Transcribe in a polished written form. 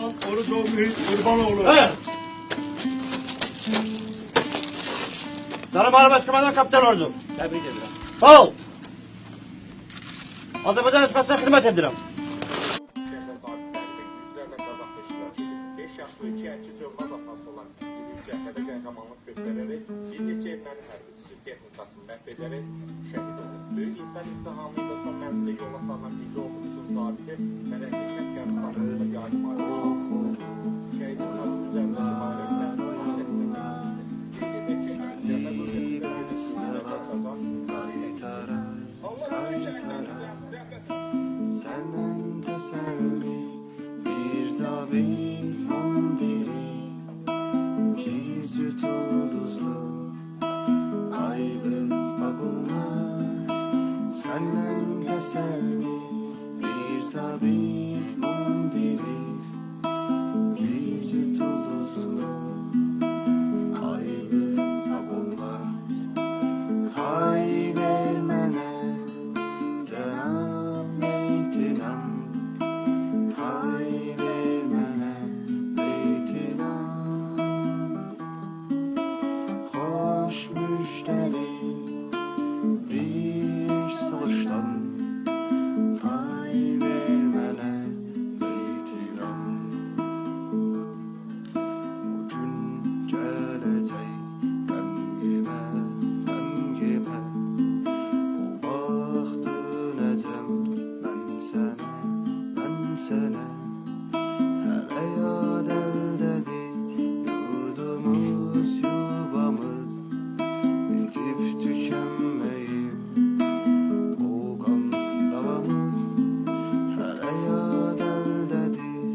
Allah korusun kurban olur. Evet. Tanrı Başkomandan Kapitan Ordu. Tebrik ederim. Sağ ol. Azerbaycan Respublikası'na hizmet ederim. Büyük insan izdihamıyla son menzilde yola salınan bizi olmuşsun zabiti, Mələkli Kənd Qəmsarlıqda yardım arasında. Şəhidin tabi üzərində imarətlər, Senden teselli bir zabit mundiri, bir süt ulduzlu aylı bagullar. Senden teselli bir zabit mundiri, bir süt ulduzlu aylı bagullar. Hay vermene Cenab beytinam, hay vermene beytinam. Hoş müşteri bir savaştan, hay vermene beytinam. O gün gelecek gəm yemə, gəm yemə. O vaxt dönəcəm mən sənə, mən sənə.